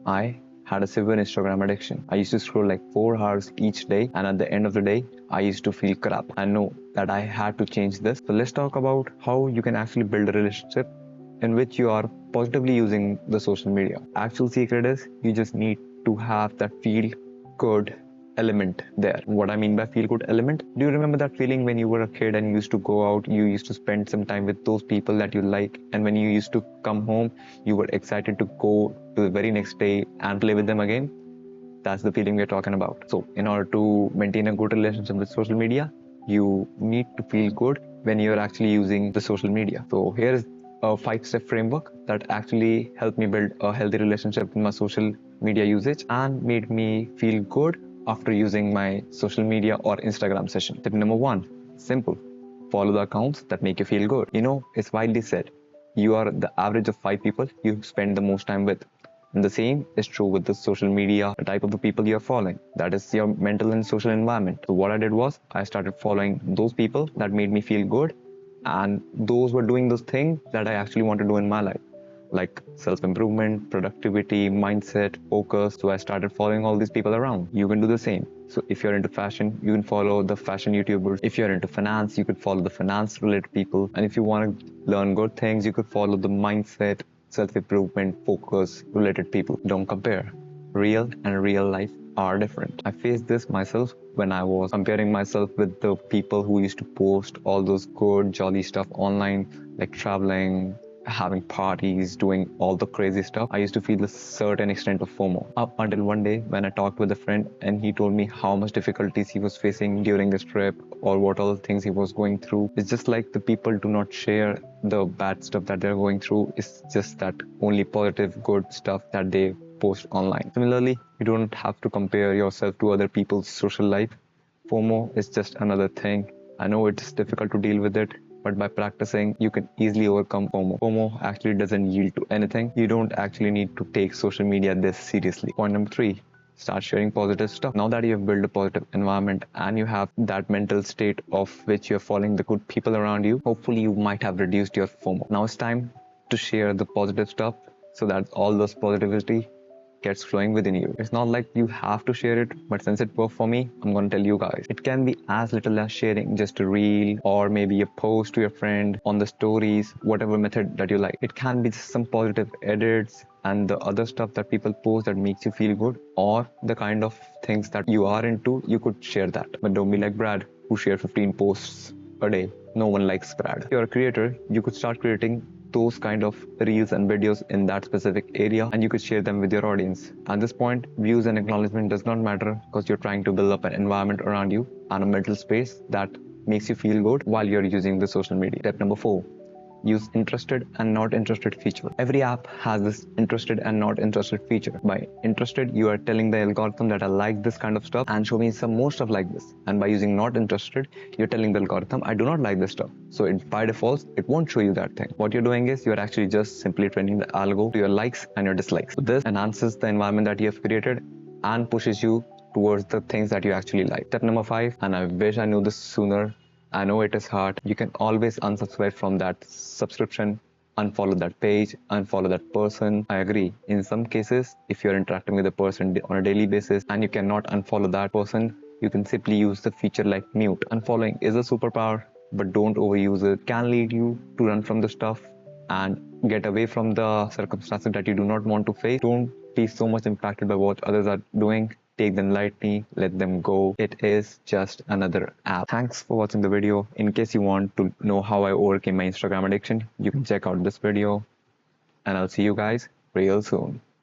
I had a severe Instagram addiction. I used to scroll like 4 hours each day, and at the end of the day, I used to feel crap. I know that I had to change this. So let's talk about how you can actually build a relationship in which you are positively using the social media. Actual secret is you just need to have that feel good element there. What I mean by feel good element, do you remember that feeling when you were a kid and you used to go out, you used to spend some time with those people that you like, and when you used to come home, you were excited to go to the very next day and play with them again? That's the feeling we're talking about. So in order to maintain a good relationship with social media, you need to feel good when you're actually using the social media. So here's a 5-step framework that actually helped me build a healthy relationship with my social media usage and made me feel good after using my social media or Instagram session. Tip number 1, simple. Follow the accounts that make you feel good. It's widely said, you are the average of 5 people you spend the most time with. And the same is true with the social media, the type of the people you're following. That is your mental and social environment. So what I did was I started following those people that made me feel good, and those were doing those things that I actually want to do in my life, like self-improvement, productivity, mindset, focus. So I started following all these people around. You can do the same. So if you're into fashion, you can follow the fashion YouTubers. If you're into finance, you could follow the finance related people. And if you want to learn good things, you could follow the mindset, self-improvement, focus related people. Don't compare. Real and real life are different. I faced this myself when I was comparing myself with the people who used to post all those good, jolly stuff online, like traveling, having parties, doing all the crazy stuff. I used to feel a certain extent of FOMO. Up until one day when I talked with a friend and he told me how much difficulties he was facing during this trip or what all things he was going through. It's just like the people do not share the bad stuff that they're going through. It's just that only positive, good stuff that they post online. Similarly, you don't have to compare yourself to other people's social life. FOMO is just another thing. I know it's difficult to deal with it, but by practicing, you can easily overcome FOMO. FOMO actually doesn't yield to anything. You don't actually need to take social media this seriously. Point number 3, start sharing positive stuff. Now that you have built a positive environment and you have that mental state of which you're following the good people around you, hopefully you might have reduced your FOMO. Now it's time to share the positive stuff so that all those positivity gets flowing within you. It's not like you have to share it, but since it worked for me, I'm going to tell you guys. It can be as little as sharing just a reel or maybe a post to your friend on the stories, whatever method that you like. It can be just some positive edits and the other stuff that people post that makes you feel good, or the kind of things that you are into, you could share that. But don't be like Brad, who shared 15 posts a day. No one likes Brad. If you're a creator, you could start creating those kind of reels and videos in that specific area, and you could share them with your audience. At this point, views and acknowledgement does not matter because you're trying to build up an environment around you and a mental space that makes you feel good while you're using the social media. Step number 4, use interested and not interested feature. Every app has this interested and not interested feature. By interested, you are telling the algorithm that I like this kind of stuff and show me some more stuff like this. And by using not interested, you're telling the algorithm I do not like this stuff. So by default, it won't show you that thing. What you're doing is you're actually just simply training the algo to your likes and your dislikes. So this enhances the environment that you have created and pushes you towards the things that you actually like. Step number 5, and I wish I knew this sooner. I know it is hard. You can always unsubscribe from that subscription, unfollow that page, unfollow that person. I agree. In some cases, if you're interacting with a person on a daily basis and you cannot unfollow that person, you can simply use the feature like mute. Unfollowing is a superpower, but don't overuse it. It can lead you to run from the stuff and get away from the circumstances that you do not want to face. Don't be so much impacted by what others are doing. Take them lightly, let them go. It is just another app. Thanks for watching the video. In case you want to know how I overcame my Instagram addiction, you can check out this video, and I'll see you guys real soon.